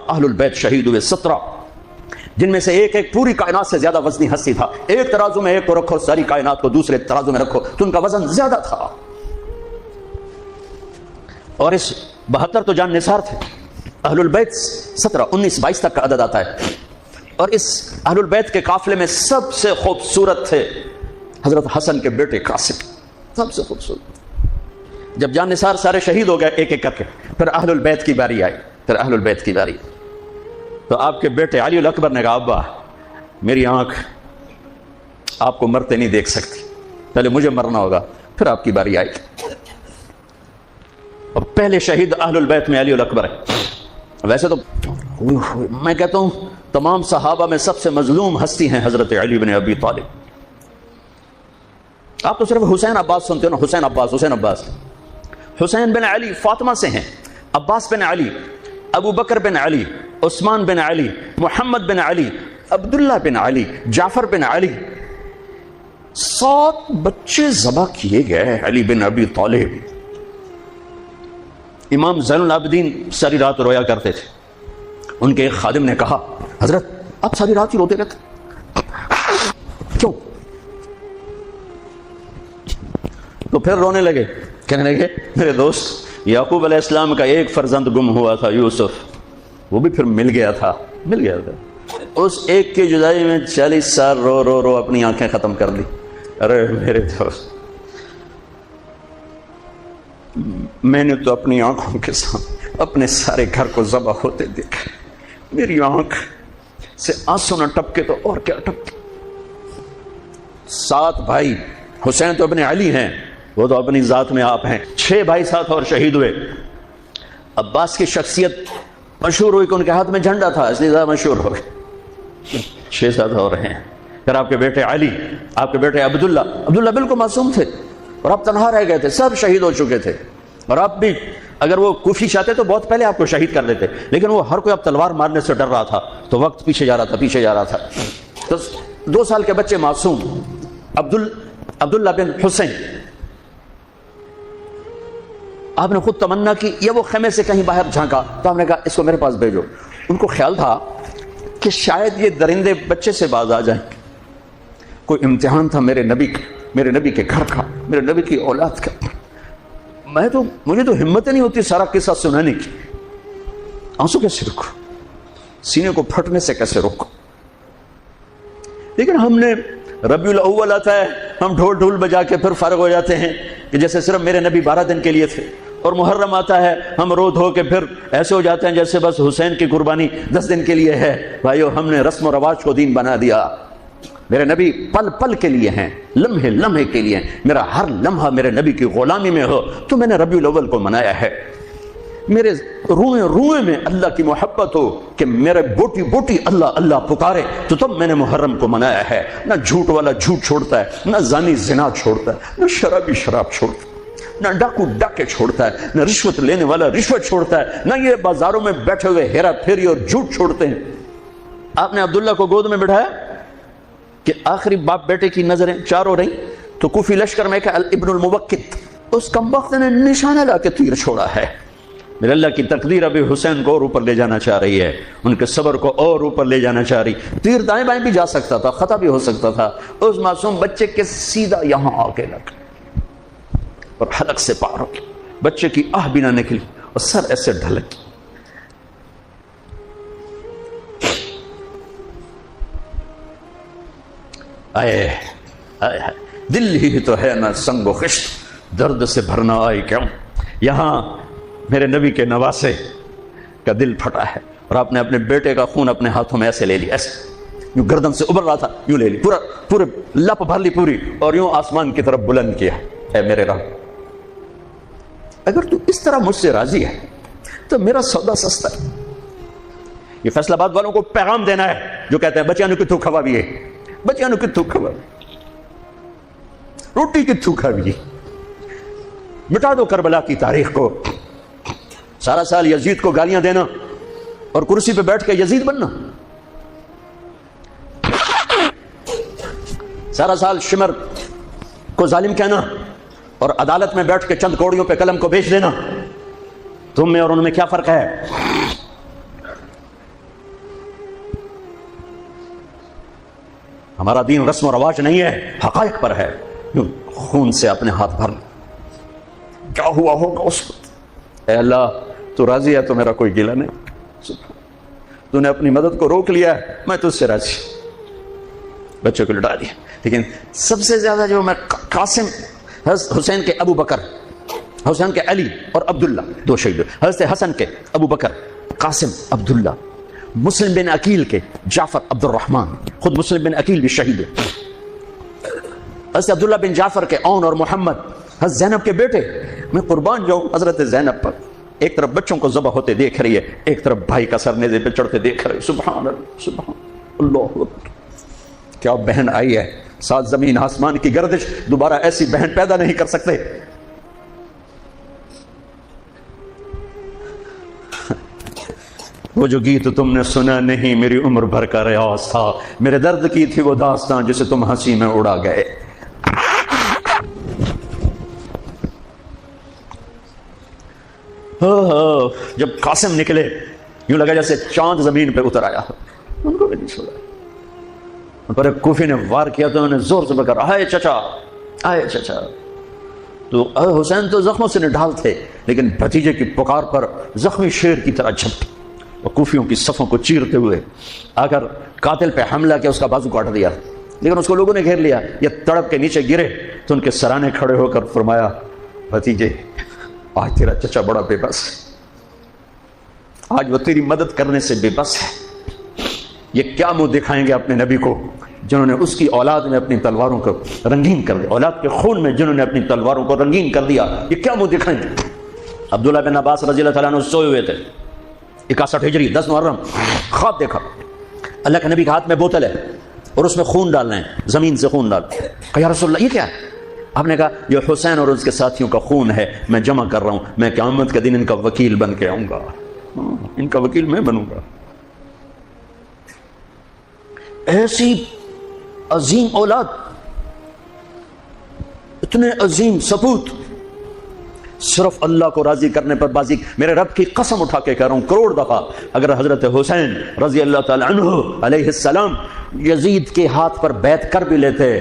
اہل البیت شہید ہوئے 17، جن میں سے ایک ایک پوری کائنات سے زیادہ وزنی ہستی تھا. ایک ترازو میں ایک کو رکھو، ساری کائنات کو دوسرے ترازو میں رکھو تو ان کا وزن زیادہ تھا. اور اس 72 تو جان نثار تھے. اہل البیت 17، 19، 22 تک کا عدد آتا ہے. اور اس اہل البیت کے قافلے میں سب سے خوبصورت تھے حضرت حسن کے بیٹے قاسم، سب سے خوبصورت. جب جان نثار سارے شہید ہو گئے ایک ایک کر کے، پھر اہل البیت کی باری آئی. پھر اہل البیت کی باری تو آپ کے بیٹے علی الاکبر نے کہا ابا میری آنکھ آپ کو مرتے نہیں دیکھ سکتی، پہلے مجھے مرنا ہوگا، پھر آپ کی باری آئی. اور پہلے شہید اہل البیت میں علی الاکبر ہے. ویسے تو میں کہتا ہوں تمام صحابہ میں سب سے مظلوم ہستی ہیں حضرت علی بن ابی طالب. آپ تو صرف حسین عباس سنتے ہو نا، حسین عباس حسین عباس. حسین بن علی فاطمہ سے ہیں، عباس بن علی، ابو بکر بن علی، عثمان بن علی، محمد بن علی، عبداللہ بن علی، جعفر بن علی. 7 بچے ذبح کیے گئے علی بن ابی طالب. امام زین العابدین ساری رات رویا کرتے تھے. ان کے ایک خادم نے کہا حضرت آپ ساری رات ہی روتے رہتے کیوں؟ تو پھر رونے لگے، کہنے لگے میرے دوست یعقوب علیہ السلام کا ایک فرزند گم ہوا تھا یوسف، وہ بھی پھر مل گیا تھا. اس ایک کی جدائی میں 40 سال رو رو رو اپنی آنکھیں ختم کر لی. ارے میرے دوست میں نے تو اپنی آنکھوں کے سامنے اپنے سارے گھر کو ذبح ہوتے دیکھا، میری آنکھ سے آنسو نہ ٹپکے تو اور کیا ٹپکے. 7 بھائی، حسین تو ابن علی ہیں، وہ تو اپنی ذات میں آپ ہیں. 6 بھائی ساتھ اور شہید ہوئے. عباس کی شخصیت مشہور ہوئی کہ ان کے ہاتھ میں جھنڈا تھا، اس لیے زیادہ مشہور ہو گئے. 6 ساتھ اور ہیں. پھر آپ کے بیٹے علی، آپ کے بیٹے عبداللہ بالکل معصوم تھے اور آپ تنہا رہ گئے تھے، سب شہید ہو چکے تھے. اور آپ بھی اگر وہ کوفی چاہتے تو بہت پہلے آپ کو شہید کر دیتے، لیکن وہ ہر کوئی اب تلوار مارنے سے ڈر رہا تھا تو وقت پیچھے جا رہا تھا. تو 2 سال کے بچے معصوم عبداللہ بن حسین، آپ نے خود تمنا کی یا وہ خیمے سے کہیں باہر جھانکا تو آپ نے کہا اس کو میرے پاس بھیجو. ان کو خیال تھا کہ شاید یہ درندے بچے سے باز آ جائیں. کوئی امتحان تھا میرے نبی کے گھر کا، میرے نبی کی اولاد کا. مجھے تو ہمت نہیں ہوتی سارا قصہ سنانے کی. آنسو کیسے روکو، سینے کو پھٹنے سے کیسے روکو. لیکن ہم نے ربیع الاول آتا ہے، ہم ڈھول بجا کے پھر فارغ ہو جاتے ہیں کہ جیسے صرف میرے نبی 12 دن کے لیے تھے. اور محرم آتا ہے، ہم رو دھو کے پھر ایسے ہو جاتے ہیں جیسے بس حسین کی قربانی 10 دن کے لیے ہے. بھائیو ہم نے رسم و رواج کو دین بنا دیا. میرے نبی پل پل کے لیے ہیں، لمحے لمحے کے لیے ہیں. میرا ہر لمحہ میرے نبی کی غلامی میں ہو تو میں نے ربیع الاول کو منایا ہے. میرے روئے میں اللہ کی محبت ہو کہ میرے بوٹی بوٹی اللہ اللہ پکارے تو تب میں نے محرم کو منایا ہے. نہ جھوٹ والا جھوٹ چھوڑتا ہے، نہ زانی زنا چھوڑتا ہے، نہ شرابی شراب چھوڑتا ہے، نہ ڈاکو ڈاکے چھوڑتا ہے، نہ رشوت لینے والا رشوت چھوڑتا ہے، نہ یہ بازاروں میں بیٹھے ہوئے ہیرا پھیری اور جھوٹ چھوڑتے ہیں. آپ نے عبداللہ کو گود میں بٹھایا کہ آخری باپ بیٹے کی نظریں 4 ہو رہی تو کوفی لشکر میں کہ ابن الموقت، اس کمبخت نے نشانہ لا کے تیر چھوڑا ہے. میرے اللہ کی تقدیر ابھی حسین کو اور اوپر لے جانا چاہ رہی ہے، ان کے صبر کو اور اوپر لے جانا چاہ رہی. تیر دائیں بائیں بھی جا سکتا تھا، خطا بھی ہو سکتا تھا. اس معصوم بچے کے سیدھا یہاں آ کے لگ اور حلق سے پار ہو گیا. بچے کی آہ بھی نہ نکلی اور سر ایسے ڈھلک. دل ہی تو ہے نہ سنگ و خشت، درد سے بھرنا آئی کیوں. یہاں میرے نبی کے نواسے کا دل پھٹا ہے اور آپ نے اپنے بیٹے کا خون اپنے ہاتھوں میں ایسے لے لیا، ایسے یوں گردن سے ابھر رہا تھا، یوں لے لی، پورے لپ بھر لی پوری اور یوں آسمان کی طرف بلند کیا. اے میرے رب، اگر تو اس طرح مجھ سے راضی ہے تو میرا سودا سستا ہے. یہ فیصل آباد والوں کو پیغام دینا ہے جو کہتے ہیں بچیاں نے کتوں کھوا بھی ہے، بچیاں نے کتوں کھوا بھی، روٹی کتوں کھا بھی. مٹا دو کربلا کی تاریخ کو. سارا سال یزید کو گالیاں دینا اور کرسی پہ بیٹھ کے یزید بننا، سارا سال شمر کو ظالم کہنا اور عدالت میں بیٹھ کے چند کوڑیوں پہ قلم کو بیچ دینا. تم میں اور ان میں کیا فرق ہے؟ ہمارا دین رسم و رواج نہیں ہے، حقائق پر ہے. خون سے اپنے ہاتھ بھر. کیا ہوا ہوگا اس وقت؟ اے اللہ تو راضی ہے تو میرا کوئی گلہ نہیں، تو نے اپنی مدد کو روک لیا ہے، میں تجھ سے راضی. بچوں کو لٹا دیا. لیکن سب سے زیادہ جو میں قاسم، حسین کے ابو بکر، حسین کے علی اور عبداللہ دو شہید، حضرت حسن کے ابو بکر قاسم عبداللہ، مسلم بن عقیل کے جعفر عبد الرحمن، خود مسلم بن عقیل بھی شہید ہے، حضرت عبداللہ بن جعفر کے اون اور محمد، حضرت زینب کے بیٹے. میں قربان جاؤں حضرت زینب پر. ایک طرف بچوں کو ذبح ہوتے دیکھ رہی ہے، ایک طرف بھائی کا سر نیزے پہ چڑھتے دیکھ رہے. سبحان اللہ، سبحان اللہ اکبر. کیا بہن آئی ہے، ساتھ زمین آسمان کی گردش، دوبارہ ایسی بہن پیدا نہیں کر سکتے. وہ جو گیت تم نے سنا نہیں میری عمر بھر کا ریاض تھا، میرے درد کی تھی وہ داستان جسے تم ہنسی میں اڑا گئے. جب قاسم نکلے یوں لگا جیسے چاند زمین پہ اتر آیا. ان کو بھی نہیں چھوڑا. ان پر ایک کوفی نے وار کیا تو انہوں نے زور سے پکڑا، آئے چچا، آئے چچا. تو حسین تو زخموں سے نڈھال تھے، لیکن بھتیجے کی پکار پر زخمی شیر کی طرح جھپٹے اور کوفیوں کی صفوں کو چیرتے ہوئے آ کر قاتل پہ حملہ کیا، اس کا بازو کاٹ دیا. لیکن اس کو لوگوں نے گھیر لیا. یہ تڑپ کے نیچے گرے تو ان کے سرانے کھڑے ہو کر فرمایا، بھتیجے آج تیرا چچا بڑا بے بس ہے، آج وہ تیری مدد کرنے سے بے بس ہے. یہ کیا منہ دکھائیں گے اپنے نبی کو جنہوں نے اس کی اولاد میں اپنی تلواروں کو رنگین کر دیا، اولاد کے خون میں جنہوں نے اپنی تلواروں کو رنگین کر دیا. یہ کیا منہ دکھائیں گے؟ عبداللہ بن عباس رضی اللہ تعالیٰ عنہ سوئے ہوئے تھے 61 ہجری 10 محرم. خواب دیکھا اللہ کے نبی کے ہاتھ میں بوتل ہے اور اس میں خون ڈالنا ہے، زمین سے خون ڈال. کہا یا رسول اللہ یہ کیا ہے؟ آپ نے کہا یہ حسین اور اس کے ساتھیوں کا خون ہے، میں جمع کر رہا ہوں، میں قیامت کے دن ان کا وکیل بن کے آؤں گا، ان کا وکیل میں بنوں گا. ایسی عظیم اولاد، اتنے عظیم سپوت، صرف اللہ کو راضی کرنے پر بازی. میرے رب کی قسم اٹھا کے کہہ رہا ہوں کروڑ دفعہ اگر حضرت حسین رضی اللہ تعالی عنہ علیہ السلام یزید کے ہاتھ پر بیعت کر بھی لیتے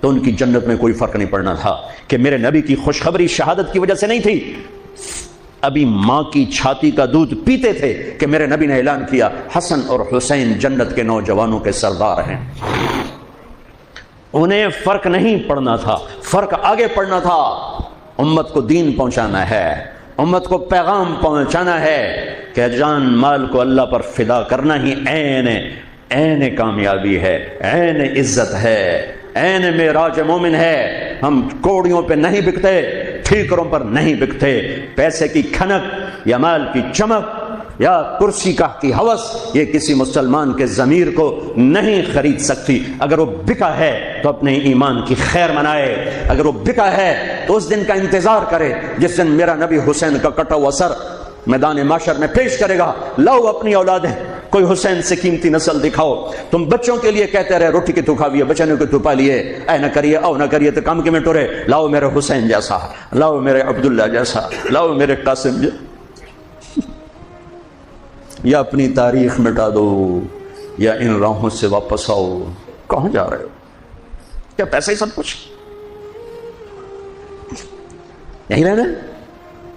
تو ان کی جنت میں کوئی فرق نہیں پڑنا تھا. کہ میرے نبی کی خوشخبری شہادت کی وجہ سے نہیں تھی، ابھی ماں کی چھاتی کا دودھ پیتے تھے کہ میرے نبی نے اعلان کیا حسن اور حسین جنت کے نوجوانوں کے سردار ہیں. انہیں فرق نہیں پڑنا تھا، فرق آگے پڑنا تھا. امت کو دین پہنچانا ہے، امت کو پیغام پہنچانا ہے کہ جان مال کو اللہ پر فدا کرنا ہی عین کامیابی ہے، عین عزت ہے، عین معراج مومن ہے. ہم کوڑیوں پہ نہیں بکتے، ٹھیکروں پر نہیں بکتے. پیسے کی کھنک یا مال کی چمک یا کرسی کا کی ہوس یہ کسی مسلمان کے ضمیر کو نہیں خرید سکتی. اگر وہ بکا ہے تو اپنے ایمان کی خیر منائے، اگر وہ بکا ہے تو اس دن کا انتظار کرے جس دن میرا نبی حسین کا کٹا ہوا سر میدان معاشر میں پیش کرے گا. لاؤ اپنی اولادیں، کوئی حسین سے قیمتی نسل دکھاؤ. تم بچوں کے لیے کہتے رہے روٹی کی تو کھاویے، بچنوں کے تو پالیے، اے نہ کریے او نہ کریے تو کام کے میں ٹورے. لاؤ میرے حسین جیسا، لاؤ میرے عبداللہ جیسا، لاؤ میرے قاسم جیسا. یا اپنی تاریخ مٹا دو یا ان راہوں سے واپس آؤ. کہاں جا رہے ہو؟ کیا پیسہ ہی سب کچھ؟ یہیں رہنا ہے؟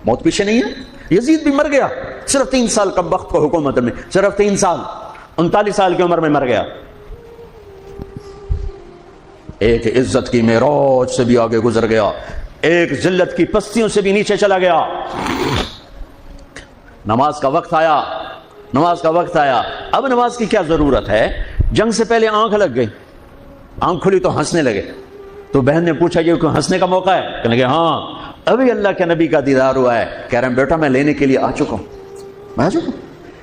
موت پیچھے نہیں ہے. یزید بھی مر گیا صرف 3 سال کا وقت کو حکومت میں، صرف 3 سال، 39 سال کی عمر میں مر گیا. ایک عزت کی معراج سے بھی آگے گزر گیا، ایک ذلت کی پستیوں سے بھی نیچے چلا گیا. نماز کا وقت آیا، نماز کا وقت آیا. اب نماز کی کیا ضرورت ہے؟ جنگ سے پہلے آنکھ لگ گئی، آنکھ کھلی تو ہنسنے لگے. تو بہن نے پوچھا یہ کوئی ہنسنے کا موقع ہے؟ کہنے لگے ہاں ابھی اللہ کے نبی کا دیدار ہوا ہے. کہہ رہے ہیں بیٹا میں لینے کے لیے آ چکا ہوں، میں آ چکا ہوں.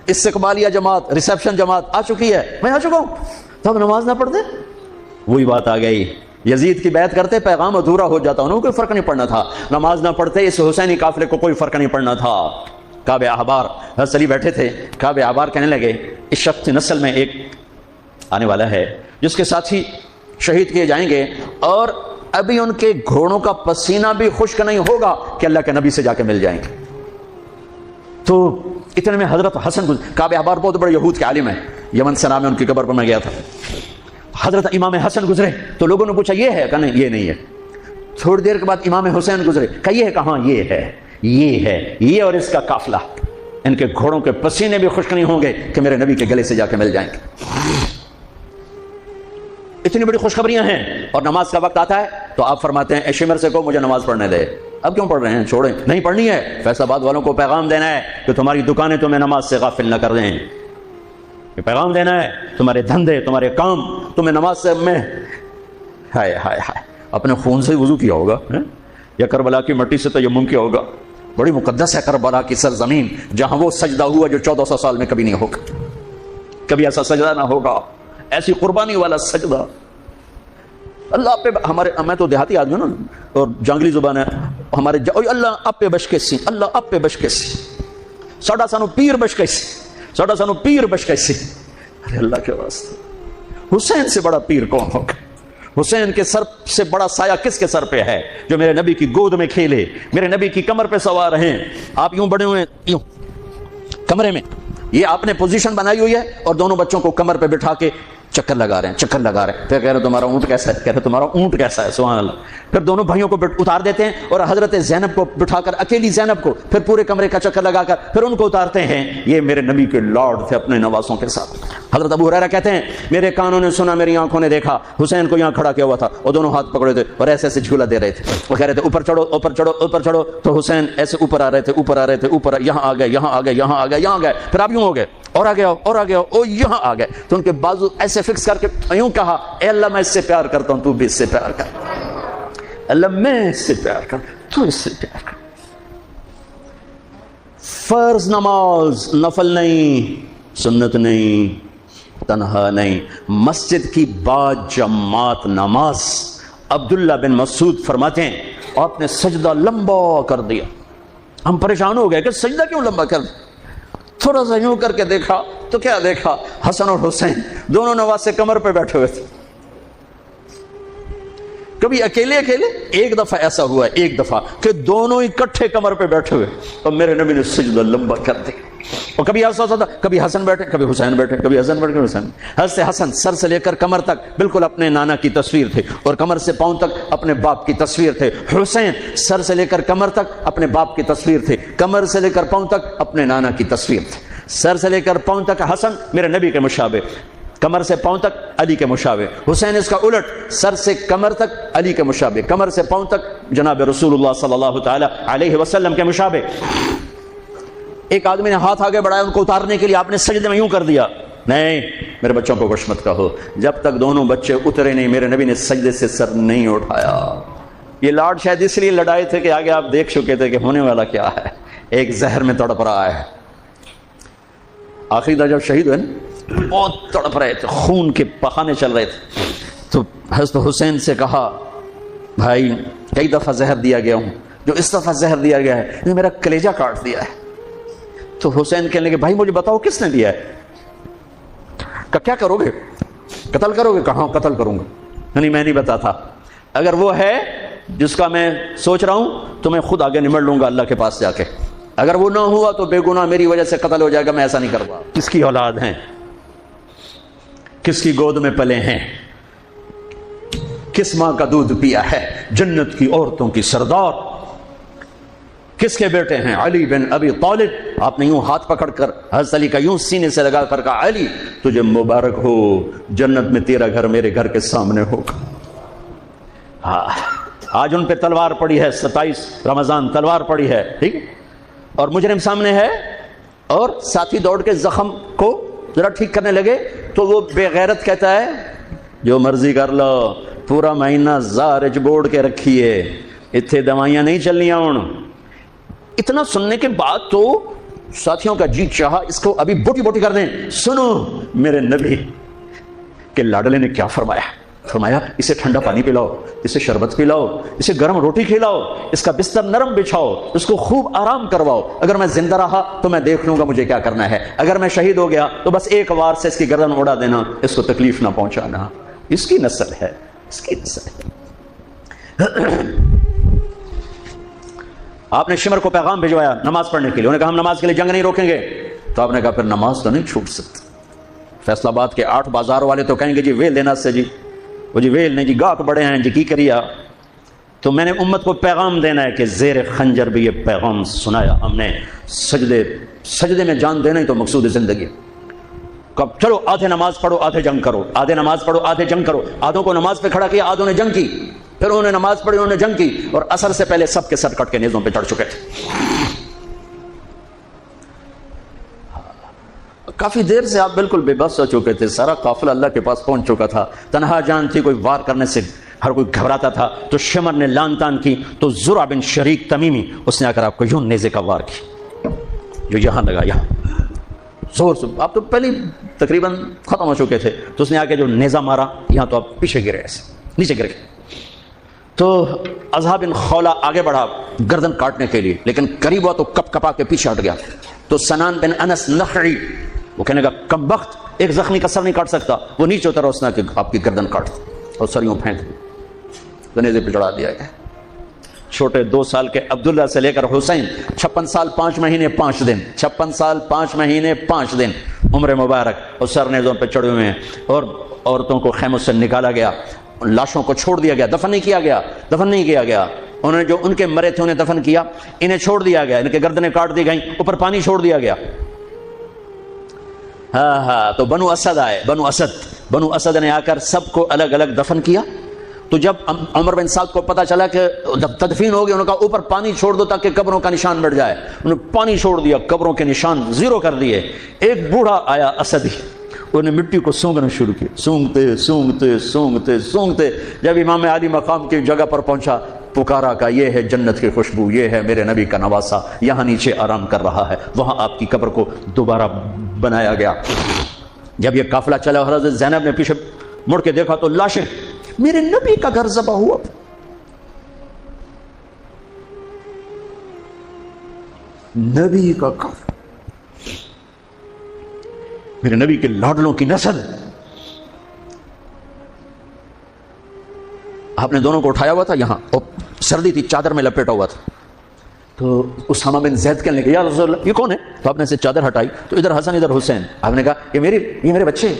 استقبالیہ جماعت، ریسیپشن جماعت آ چکی ہے، میں آ چکا ہوں. تب نماز نہ پڑھتے؟ وہی بات آ گئی. یزید کی بیعت کرتے پیغام ادھورا ہو جاتا، انہوں کو کوئی فرق نہیں پڑنا تھا. نماز نہ پڑھتے اس حسینی قافلے کو کوئی فرق نہیں پڑنا تھا. کعب احبار حضرت علی بیٹھے تھے، کعب احبار کہنے لگے اس شخص نسل میں ایک آنے والا ہے جس کے ساتھی شہید کیے جائیں گے اور ابھی ان کے گھوڑوں کا پسینہ بھی خشک نہیں ہوگا کہ اللہ کے نبی سے جا کے مل جائیں گے. تو اتنے میں حضرت حسن کعب احبار بہت بڑے یہود کے عالم ہیں، یمن سے نام ہے ان کی قبر پر میں گیا تھا. حضرت امام حسن گزرے تو لوگوں نے پوچھا یہ ہے؟ کہا نہیں یہ نہیں ہے. تھوڑی دیر کے بعد امام حسین گزرے، کہا یہ ہے؟ کہاں یہ ہے، یہ ہے، یہ اور اس کا قافلہ. ان کے گھوڑوں کے پسینے بھی خشک نہیں ہوں گے کہ میرے نبی کے گلے سے جا کے مل جائیں گے. اتنی بڑی خوشخبریاں ہیں. اور نماز کا وقت آتا ہے تو آپ فرماتے ہیں اے شمر سے کہو مجھے نماز پڑھنے دے. اب کیوں پڑھ رہے ہیں؟ چھوڑیں، نہیں پڑھنی ہے. فیصل آباد والوں کو پیغام دینا ہے کہ تمہاری دکانیں تمہیں نماز سے غافل نہ کر دیں. یہ پیغام دینا ہے، تمہارے دھندے، تمہارے کام تمہیں نماز سے میں ہائے ہائے ہائے اپنے خون سے وضو کیا ہوگا یا کربلا کی مٹی سے تیمم کیا ہوگا. بڑی مقدس ہے کربلا کی سرزمین، جہاں وہ سجدہ ہوا جو 1400 سال میں کبھی نہیں ہوگا. کبھی ایسا سجدہ نہ ہوگا، ایسی قربانی والا سجدہ. اللہ پہ ہمارے، میں تو دیہاتی آدمی ہوں نا اور جنگلی زبان ہے ہمارے، اللہ آپ پہ بش کے سی، اللہ آپ پہ بش کے سی، ساڈا سانو پیر بش کے سی، ساڈا سانو پیر بش کے سی. ارے اللہ کے واسطے، حسین سے بڑا پیر کون ہوگا؟ حسین کے سر سے بڑا سایہ کس کے سر پہ ہے جو میرے نبی کی گود میں کھیلے، میرے نبی کی کمر پہ سوار ہیں. آپ یوں بڑے ہوئے یوں کمرے میں، یہ آپ نے پوزیشن بنائی ہوئی ہے اور دونوں بچوں کو کمر پہ بٹھا کے چکر لگا رہے ہیں، چکر لگا رہے ہیں. پھر کہہ رہے تمہارا اونٹ کیسا ہے؟ کہتے ہیں تمہارا اونٹ کیسا ہے؟ سبحان اللہ. پھر دونوں بھائیوں کو اتار دیتے ہیں اور حضرت زینب کو بٹھا کر، اکیلی زینب کو، پھر پورے کمرے کا چکر لگا کر پھر ان کو اتارتے ہیں. یہ میرے نبی کے لارڈ تھے اپنے نوازوں کے ساتھ. حضرت ابو ہریرہ کہتے ہیں میرے کانوں نے سنا، میری آنکھوں نے دیکھا، حسین کو یہاں کھڑا کیا ہوا تھا اور دونوں ہاتھ پکڑے تھے اور ایسے ایسے جھولا دے رہے تھے. وہ کہہ رہے تھے اوپر چڑھو، اوپر چڑھو، اوپر چڑھو. تو حسین ایسے اوپر آ رہے تھے، اوپر آ رہے تھے، اوپر، یہاں آ گئے، یہاں آ گئے، یہاں آ گئے، یہاں آ گئے. پھر آپ یوں ہو گئے اور آگے آؤ اور آگے آؤ، او یہاں آ گئے. تو ان کے بازو ایسے فکس کر کے یوں کہا اے اللہ میں اس سے پیار کرتا ہوں، تو بھی اس سے پیار کر. اللہ میں اس سے پیار کر، تو اس سے پیار کر. فرض نماز نفل نہیں، سنت نہیں، تنہا نہیں، مسجد کی با جماعت نماز. عبداللہ بن مسعود فرماتے ہیں آپ نے سجدہ لمبا کر دیا. ہم پریشان ہو گئے کہ سجدہ کیوں لمبا کر دیا. تھوڑا سا یوں کر کے دیکھا تو کیا دیکھا؟ حسن اور حسین دونوں نواز سے کمر پہ بیٹھے ہوئے تھے. کبھی اکیلے اکیلے، ایک دفعہ ایسا ہوا ہے، ایک دفعہ کہ دونوں اکٹھے کمر پہ بیٹھے ہوئے اور میرے نبی نے سجدہ لمبا کر دیا. اور کبھی ایسا ہوتا تھا کبھی حسن بیٹھے، کبھی حسین بیٹھے، کبھی حسن بیٹھے، کبھی حسین. حضرت حسن سر سے لے کر کمر تک بالکل اپنے نانا کی تصویر تھے اور کمر سے پاؤں تک اپنے باپ کی تصویر تھے. حسین سر سے لے کر کمر تک اپنے باپ کی تصویر تھے، کمر سے لے کر پاؤں تک اپنے نانا کی تصویر تھے. سر سے لے کر پاؤں تک حسن میرے نبی کے مشابہ، کمر سے پاؤں تک علی کے مشابہ. حسین اس کا الٹ، سر سے کمر تک علی کے مشابہ، کمر سے پاؤں تک جناب رسول اللہ صلی اللہ تعالی علیہ وسلم کے مشابہ. ایک آدمی نے ہاتھ آگے بڑھایا ان کو اتارنے کے لیے، آپ نے سجدے میں یوں کر دیا. نہیں، میرے بچوں کو کچھ مت کہو. جب تک دونوں بچے اترے نہیں میرے نبی نے سجدے سے سر نہیں اٹھایا. یہ لاڈ شاید اس لیے لڑائے تھے کہ آگے آپ دیکھ چکے تھے کہ ہونے والا کیا ہے. ایک زہر میں تڑپ رہا ہے. آخری جب شہید ہوئے نا بہت تڑپ رہے تھے، خون کے بہانے چل رہے تھے. تو حضرت حسین سے کہا بھائی کئی دفعہ زہر دیا گیا ہوں، جو اس دفعہ زہر دیا گیا ہے یہ میرا کلیجہ کاٹ دیا ہے. تو حسین کہنے لگے بھائی مجھے بتاؤ کس نے دیا ہے؟ کہ کیا کرو گے؟ قتل کرو گے؟ کہاں قتل کروں گا؟ نہیں میں نہیں بتاتا. اگر وہ ہے جس کا میں سوچ رہا ہوں تو میں خود آگے نمٹ لوں گا اللہ کے پاس جا کے. اگر وہ نہ ہوا تو بے گناہ میری وجہ سے قتل ہو جائے گا، میں ایسا نہیں کروں گا. کس کی اولاد ہیں؟ کس کی گود میں پلے ہیں؟ کس ماں کا دودھ پیا ہے؟ جنت کی عورتوں کی سردار. کس کے بیٹے ہیں؟ علی بن ابی طالب. آپ نے یوں ہاتھ پکڑ کر حضرت علی کا یوں سینے سے لگا کر کہا علی تجھے مبارک ہو، جنت میں تیرا گھر میرے گھر کے سامنے ہوگا. آج ان پہ تلوار پڑی ہے، 27 رمضان تلوار پڑی ہے، ٹھیک ہے، اور مجرم سامنے ہے اور ساتھی دوڑ کے زخم کو ذرا ٹھیک کرنے لگے تو وہ بے غیرت کہتا ہے جو مرضی کر لو، پورا مہینہ زارج بوڑ کے رکھیے، اتنے دوائیاں نہیں چلنیاں. اتنا سننے کے بعد تو ساتھیوں کا جی چاہا اس کو ابھی بوٹی بوٹی کر دیں. سنو میرے نبی کے لاڈلے نے کیا فرمایا. فرمایا اسے ٹھنڈا پانی پلاؤ، اسے شربت پلاؤ، اسے گرم روٹی کھلاؤ، اس کا بستر نرم بچھاؤ، اس کو خوب آرام کرواؤ. اگر میں زندہ رہا تو میں دیکھ لوں گا مجھے کیا کرنا ہے، اگر میں شہید ہو گیا تو بس ایک وار سے اس کی گردن اڑا دینا، اس کو تکلیف نہ پہنچانا. اس کی نسل ہے، اس کی نسل ہے. آپ نے شمر کو پیغام بھجوایا نماز پڑھنے کے لیے. انہوں نے کہا ہم نماز کے لیے جنگ نہیں روکیں گے. تو آپ نے کہا پھر نماز تو نہیں چھوٹ سکتی. فیصل آباد کے 8 بازار والے تو کہیں گے جی ویل دینا سے جی، وہ جی ویل نہیں جی گاہک بڑے ہیں جی کی کریا. تو میں نے امت کو پیغام دینا ہے کہ زیر خنجر بھی یہ پیغام سنایا ہم نے. سجدے میں جان دینا ہی تو مقصود زندگی. کب چلو آدھے نماز پڑھو آدھے جنگ کرو، آدھے نماز پڑھو آدھے جنگ کرو. آدھوں کو نماز پہ کھڑا کیا، آدھوں نے جنگ کی، پھر انہوں نے نماز پڑھی انہوں نے جنگ کی، اور عصر سے پہلے سب کے سر کٹ کے نیزوں پہ چڑھ چکے تھے. کافی دیر سے آپ بالکل بے بس ہو چکے تھے، سارا قافلہ اللہ کے پاس پہنچ چکا تھا. تنہا جان تھی، کوئی وار کرنے سے ہر کوئی گھبراتا تھا. تو شمر نے لان تان کی تو زرع بن شریک تمیمی اس نے آ کر آپ کو یوں نیزے کا وار کی، جو یہاں لگا، یہاں زور سے. آپ تو پہلے تقریباً ختم ہو چکے تھے، تو اس نے آ کے جو نیزہ مارا یہاں تو آپ پیچھے گرے، ایسے نیچے گر گئے. تو اضحیٰ بن خولہ آگے بڑھا گردن کاٹنے کے لیے، لیکن قریب ہوا تو کپ کپا کے پیچھے ہٹ گیا. تو سنان بن انس نخعی وہ کہنے کا کم بخت ایک زخمی کا سر نہیں کاٹ سکتا، وہ نیچے اترا اس نے کہ آپ کی گردن کاٹ اور سر یوں پھینک دی، نیزے پہ چڑھا دیا گیا. چھوٹے 2 سال کے عبداللہ سے لے کر حسین 56 سال 5 مہینے 5 دن، 56 سال 5 مہینے 5 دن عمر مبارک، اور سر نیزوں پہ چڑھے ہوئے ہیں. اور عورتوں کو خیموں سے نکالا گیا، لاشوں کو چھوڑ دیا گیا، دفن نہیں کیا گیا. انہوں نے جو ان کے مرے تھے انہیں دفن کیا، انہیں چھوڑ دیا گیا، ان کے گردنیں کاٹ دی گئیں، اوپر پانی چھوڑ دیا گیا. تو بنو اسد نے آ کر سب کو الگ الگ دفن کیا. تو جب عمر بن سعد کو پتا چلا کہ جب تدفین ہو گئی، انہوں نے کہا اوپر پانی چھوڑ دو تاکہ قبروں کا نشان مٹ جائے. انہوں نے پانی چھوڑ دیا، قبروں کے نشان زیرو کر دیے. ایک بوڑھا آیا اسدی، انہوں نے مٹی کو سونگنا شروع کیا، سونگتے جب امام علی مقام کی جگہ پر پہنچا، پکارا کا یہ ہے جنت کی خوشبو، یہ ہے میرے نبی کا نواسا، یہاں نیچے آرام کر رہا ہے. وہاں آپ کی قبر کو دوبارہ بنایا گیا. جب یہ قافلہ چلا، حضرت زینب نے پیچھے مڑ کے دیکھا تو لاشیں، میرے نبی کا گھر ذبح ہوا. نبی کا گھر، میرے نبی کے لاڈلوں کی نسل. آپ نے دونوں کو اٹھایا ہوا تھا یہاں، اور سردی تھی، چادر میں لپیٹا ہوا تھا. تو اسامہ بن زید کہنے لگے یا رسول اللہ یہ کون ہے؟ تو آپ نے سے چادر ہٹائی تو ادھر حسن ادھر حسین. آپ نے کہا یہ میرے بچے،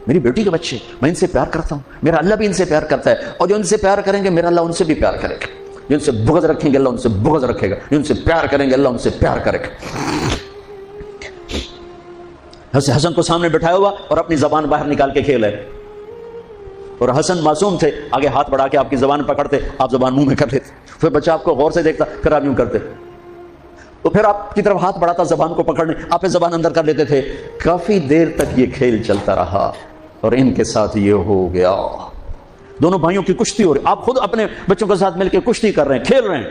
میری بیٹی کے بچے، میں ان سے پیار کرتا ہوں، میرا اللہ بھی ان سے پیار کرتا ہے، اور جو ان سے پیار کریں گے میرا اللہ ان سے بھی پیار کرے گا. جو ان سے بغض رکھیں گے اللہ ان سے بغض رکھے گا، جو ان سے پیار کریں گے اللہ ان سے پیار کرے گا. حسن کو سامنے بٹھایا ہوا اور اپنی زبان باہر نکال کے کھیل ہے. اور حسن معصوم تھے، آگے ہاتھ بڑھا کے آپ کی زبان پکڑتے، آپ زبان منہ میں کر لیتے. پھر بچہ آپ کو غور سے دیکھتا، پھر آپ یوں کرتے، تو پھر آپ کی طرف ہاتھ بڑھاتا زبان کو پکڑنے، آپ زبان اندر کر لیتے تھے. کافی دیر تک یہ کھیل چلتا رہا، اور ان کے ساتھ یہ ہو گیا. دونوں بھائیوں کی کشتی ہو رہی، آپ خود اپنے بچوں کے ساتھ مل کے کشتی کر رہے ہیں، کھیل رہے ہیں.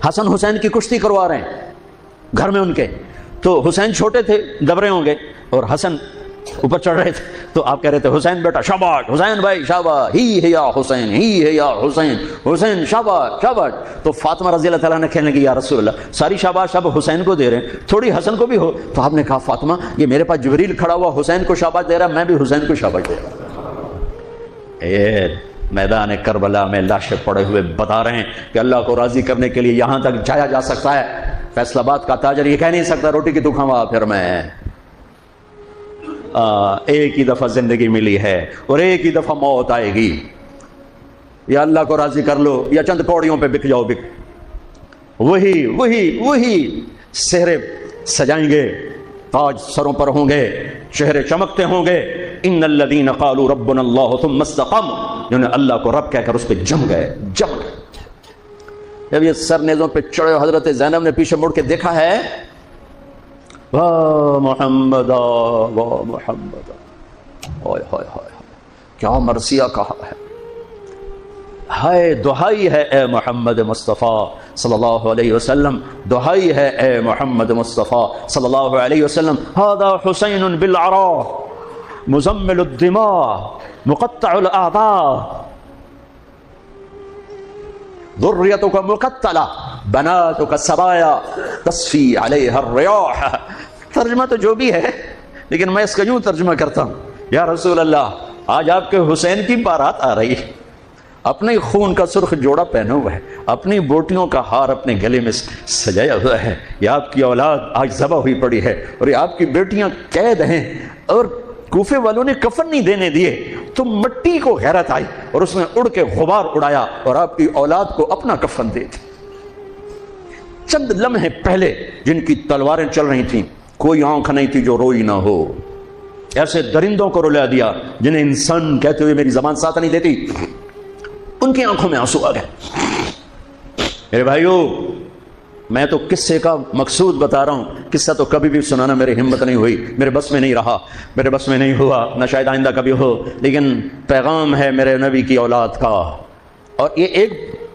حسن حسین کی کشتی کروا رہے ہیں گھر میں ان کے. تو حسین چھوٹے تھے، دبرے ہوں گے، اور حسن اوپر چڑھ رہے تھے. تو آپ کہہ رہے تھے حسین بیٹا شاباش، حسین بھائی شاباش، ہی ہے یا حسین، ہی ہے یا حسین، حسین شاباش شاباش. تو فاطمہ رضی اللہ تعالیٰ نے کہنے لگی یا رسول اللہ ساری شاباش اب حسین کو دے رہے ہیں، تھوڑی حسن کو بھی ہو. تو آپ نے کہا فاطمہ یہ میرے پاس جبریل کھڑا ہوا حسین کو شاباش دے رہا، میں بھی حسین کو شاباش دے رہا. میدان کربلا میں لاشیں پڑے ہوئے بتا رہے ہیں کہ اللہ کو راضی کرنے کے لیے یہاں تک جایا جا سکتا ہے. فیصل آباد کا تاجر یہ کہہ نہیں سکتا روٹی کی تو کھاوا پھر میں. ایک ہی دفعہ زندگی ملی ہے اور ایک ہی دفعہ موت آئے گی. یا اللہ کو راضی کر لو یا چند پوڑیوں پہ بک جاؤ. وہی سہرے سجائیں گے، تاج سروں پر ہوں گے، چہرے چمکتے ہوں گے. ان الذین قالوا ربنا اللہ ثم استقاموا، جنہوں نے اللہ کو رب کہہ کر اس پہ جم گئے. جب یہ سر نیزوں پہ چڑھے، حضرت زینب نے پیچھے مڑ کے دیکھا ہے، واہ محمد واہ محمد، کیا مرثیہ کہا ہے. ہائے دہائی ہے اے محمد مصطفیٰ صلی اللہ علیہ وسلم، دہائی ہے اے محمد مصطفیٰ صلی اللہ علیہ وسلم. هذا حسین بالعراء مزمل الدماء مقطع الاعضاء ذریتک مقتلہ بناتک سبایا تصفی علیہ الریاح. ترجمہ تو جو بھی ہے، لیکن میں اس کا یوں ترجمہ کرتا ہوں، یا رسول اللہ آج آپ کے حسین کی بارات آ رہی، اپنے خون کا سرخ جوڑا پہنا ہوا ہے، اپنی بوٹیوں کا ہار اپنے گلے میں سجایا ہوا ہے، یہ آپ کی اولاد آج ذبح ہوئی پڑی ہے اور یہ آپ کی بیٹیاں قید ہیں، اور کوفے والوں نے کفن نہیں دینے دیے تو مٹی کو غیرت آئی اور اس نے اڑ کے غبار اڑایا اور آپ کی اولاد کو اپنا کفن دے دی۔ چند لمحے پہلے جن کی تلواریں چل رہی تھیں، کوئی آنکھ نہیں تھی جو روئی نہ ہو، ایسے درندوں کو رلا دیا جنہیں انسان کہتے ہوئے میری زبان ساتھ نہیں دیتی، ان کی آنکھوں میں آنسو آ گئے۔ میرے بھائیو، میں تو قصے کا مقصود بتا رہا ہوں، قصہ تو کبھی بھی سنانا میری ہمت نہیں ہوئی، میرے بس میں نہیں رہا، میرے بس میں نہیں ہوا، نہ شاید آئندہ کبھی ہو، لیکن پیغام ہے میرے نبی کی اولاد کا۔ اور یہ ایک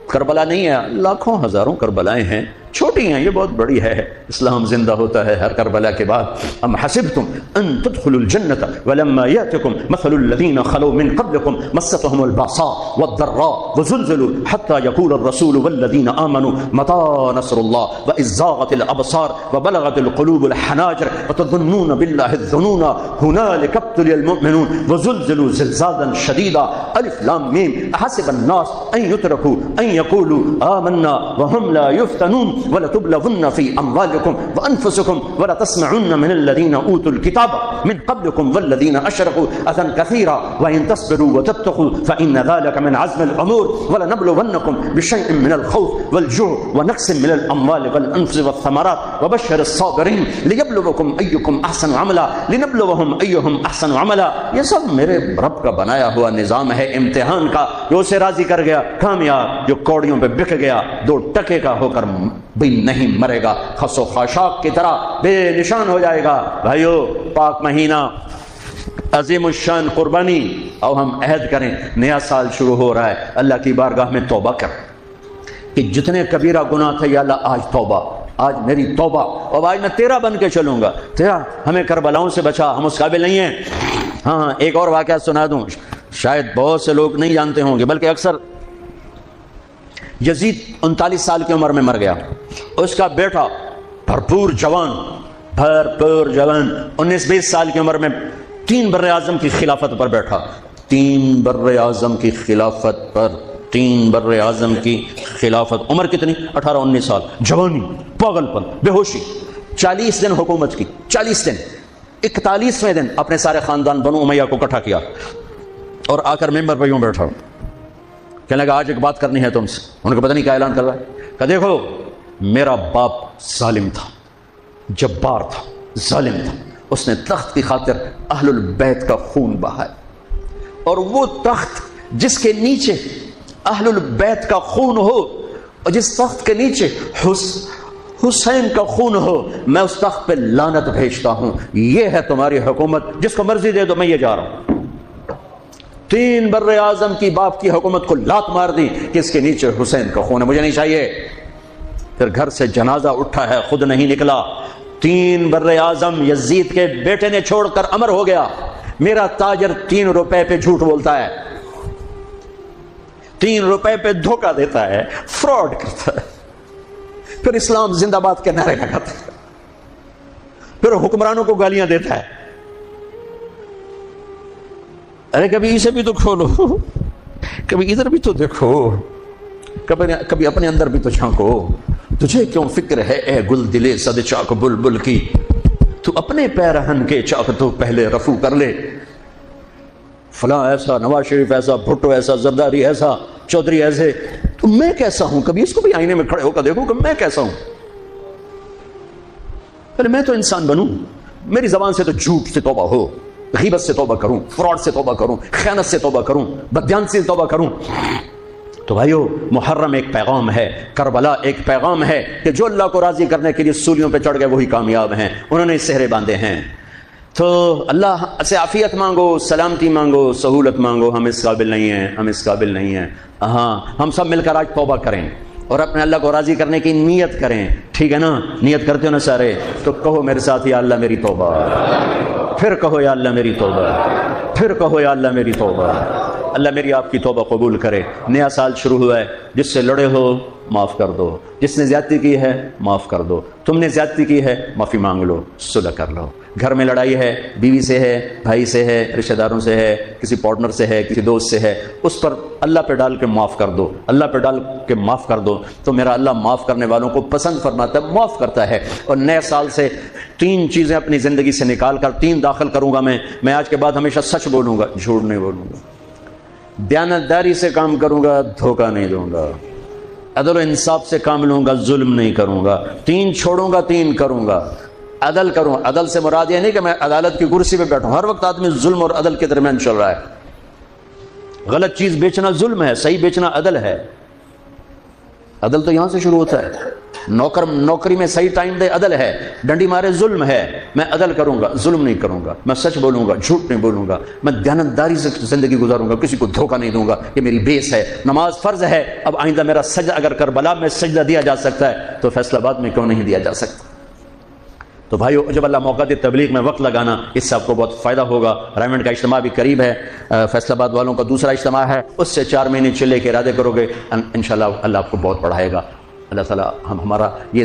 کربلا نہیں ہے، لاکھوں ہزاروں کربلائیں ہیں، چھوٹی ہیں، یہ بہت بڑی ہے۔ اسلام زندہ ہوتا ہے ہر کربلا کے بعد۔ ام حسبتم ان تدخلوا الجنة ولما يأتكم مثل الذين خلوا من قبلكم مستهم البأساء والضراء وزلزلوا حتى يقول الرسول والذين آمنوا متى نصر الله وإذ زاغت الأبصار وبلغت القلوب الحناجر وتظنون بالله الظنون هنالك ابتلي المؤمنون وزلزلوا زلزالا شديدا ألف لام ميم أحسب الناس أن يتركوا أن يقولوا آمنا وهم لا يفتنون وَلَتُبْلَغُنَّ فِي أَمْوَالِكُمْ وَأَنفُسِكُمْ وَلَتَسْمَعُنَّ مِنَ الَّذِينَ أُوتُوا الْكِتَابَ مِنْ قَبْلِكُمْ وَالَّذِينَ أَشْرَكُوا أَذًى كَثِيرًا وَإِنْ تَصْبِرُوا وَتَتَّقُوا فَإِنَّ ذَلِكَ مِنْ عَزْمِ الْأُمُورِ وَلَنَبْلُوَنَّكُمْ بِشَيْءٍ مِنَ الْخَوْفِ وَالْجُوعِ وَنَقْصٍ مِنَ الْأَمْوَالِ وَالْأَنفُسِ وَالثَّمَرَاتِ وَبَشِّرِ الصَّابِرِينَ لِيَبْلُوَكُمْ أَيُّكُمْ أَحْسَنُ عَمَلًا لِنَبْلُوَهُمْ أَيُّهُمْ أَحْسَنُ عَمَلًا۔ یہ سب میرے رب کا بنایا ہوا نظام ہے امتحان کا، جو اسے راضی کر گیا کامیاب، جو کوڑیوں پہ بک گیا 2 ٹکے کا ہو کر بھی نہیں مرے گا، خس و خاشاک کی طرح بے نشان ہو جائے گا۔ بھائیو، پاک مہینہ، عظیم الشان قربانی، اور ہم عہد کریں، نیا سال شروع ہو رہا ہے، اللہ کی بارگاہ میں توبہ کر کہ جتنے کبیرہ گناہ تھے یا اللہ آج توبہ، آج میری توبہ، اور آج میں تیرا بن کے چلوں گا، تیرا ہمیں کربلاؤں سے بچا، ہم اس قابل نہیں ہیں۔ ہاں، ایک اور واقعہ سنا دوں، شاید بہت سے لوگ نہیں جانتے ہوں گے، بلکہ اکثر۔ یزید 39 سال کی عمر میں مر گیا، اس کا بیٹا بھرپور جوان 19-20 سال کی عمر میں 3 بر اعظم کی خلافت پر بیٹھا، 3 بر اعظم کی خلافت پر، 3 بر اعظم کی خلافت، عمر کتنی؟ 18-19 سال، جوانی، پاگل پن، بے ہوشی، 40 دن حکومت کی، 40 دن، 41ویں دن اپنے سارے خاندان بنو امیہ کو اکٹھا کیا اور آ کر ممبر پہ یوں بیٹھا، کہنے لگا آج ایک بات کرنی ہے تم سے۔ ان کو پتہ نہیں کیا اعلان کر رہا ہے، کہ دیکھو میرا باپ ظالم تھا، جبار تھا، ظالم تھا، اس نے تخت کی خاطر اہل البیت کا خون بہایا، اور وہ تخت جس کے نیچے اہل البیت کا خون ہو اور جس تخت کے نیچے حسین کا خون ہو، میں اس تخت پہ لعنت بھیجتا ہوں۔ یہ ہے تمہاری حکومت، جس کو مرضی دے دو، میں یہ جا رہا ہوں۔ 3 بر اعظم کی باپ کی حکومت کو لات مار دی کہ اس کے نیچے حسین کا خون ہے، مجھے نہیں چاہیے۔ پھر گھر سے جنازہ اٹھا ہے، خود نہیں نکلا۔ 3 بر اعظم یزید کے بیٹے نے چھوڑ کر امر ہو گیا، میرا تاجر 3 روپے پہ جھوٹ بولتا ہے، 3 روپے پہ دھوکہ دیتا ہے، فراڈ کرتا ہے، پھر اسلام زندہ باد کے نعرے لگاتا ہے، پھر حکمرانوں کو گالیاں دیتا ہے۔ ارے کبھی اسے بھی تو کھولو، کبھی ادھر بھی تو دیکھو، کبھی اپنے اندر بھی تو جھانکو۔ تجھے کیوں فکر ہے اے گل دلے صد چاک بلبل کی، تو اپنے پیرہن کے چاک تو پہلے رفو کر لے۔ فلاں ایسا، نواز شریف ایسا، بھٹو ایسا، زرداری ایسا، چودھری ایسے، تو میں کیسا ہوں؟ کبھی اس کو بھی آئینے میں کھڑے ہو کر دیکھو کہ میں کیسا ہوں۔ پہلے میں تو انسان بنوں، میری زبان سے تو جھوٹ سے توبہ ہو، غیبت سے توبہ کروں، فراڈ سے توبہ کروں، خیانت سے توبہ کروں، بددیانتی سے توبہ کروں۔ تو بھائیو، محرم ایک پیغام ہے، کربلا ایک پیغام ہے کہ جو اللہ کو راضی کرنے کے لیے سولیوں پہ چڑھ گئے وہی کامیاب ہیں، انہوں نے سہرے باندھے ہیں۔ تو اللہ سے عافیت مانگو، سلامتی مانگو، سہولت مانگو۔ ہم اس قابل نہیں ہیں، ہم اس قابل نہیں ہیں۔ ہاں، ہم سب مل کر آج توبہ کریں اور اپنے اللہ کو راضی کرنے کی نیت کریں، ٹھیک ہے نا؟ نیت کرتے ہو نا سارے؟ تو کہو میرے ساتھ، یا اللہ میری توبہ، پھر کہو یا اللہ میری توبہ، پھر کہو یا اللہ میری توبہ۔ اللہ میری آپ کی توبہ قبول کرے۔ نیا سال شروع ہوا ہے، جس سے لڑے ہو معاف کر دو، جس نے زیادتی کی ہے معاف کر دو، تم نے زیادتی کی ہے معافی مانگ لو، صلح کر لو، گھر میں لڑائی ہے، بیوی سے ہے، بھائی سے ہے، رشتہ داروں سے ہے، کسی پارٹنر سے ہے، کسی دوست سے ہے، اس پر اللہ پہ ڈال کے معاف کر دو، اللہ پہ ڈال کے معاف کر دو، تو میرا اللہ معاف کرنے والوں کو پسند فرماتا ہے، معاف کرتا ہے۔ اور نئے سال سے 3 چیزیں اپنی زندگی سے نکال کر 3 داخل کروں گا میں آج کے بعد ہمیشہ سچ بولوں گا، جھوٹ نہیں بولوں گا، دیانتداری سے کام کروں گا، دھوکہ نہیں دوں گا، عدل و انصاف سے کام لوں گا، ظلم نہیں کروں گا، 3 چھوڑوں گا، 3 کروں گا، عدل کروں۔ عدل سے مراد یہ نہیں کہ میں عدالت کی کرسی پہ بیٹھوں، ہر وقت آدمی ظلم اور عدل کے درمیان چل رہا ہے۔ غلط چیز بیچنا ظلم ہے، صحیح بیچنا عدل ہے۔ عدل تو یہاں سے شروع ہوتا ہے، نوکری میں صحیح ٹائم دے عدل ہے، ڈنڈی مارے ظلم ہے، میں عدل کروں گا، ظلم نہیں کروں گا، میں سچ بولوں گا، جھوٹ نہیں بولوں گا، میں دیانتداری سے زندگی گزاروں گا، کسی کو دھوکہ نہیں دوں گا، یہ میری بیس ہے۔ نماز فرض ہے، اب آئندہ میرا سجدہ اگر کربلا میں سجدہ دیا جا سکتا ہے تو فیصل آباد میں کیوں نہیں دیا جا سکتا؟ تو بھائیو، جب اللہ موقع دے تبلیغ میں وقت لگانا، اس سے آپ کو بہت فائدہ ہوگا۔ رائمنڈ کا اجتماع بھی قریب ہے، فیصل آباد والوں کا دوسرا اجتماع ہے، اس سے 4 مہینے چلے کے ارادے کرو گے، انشاءاللہ اللہ آپ کو بہت پڑھائے گا۔ اللہ تعالیٰ ہمارا یہ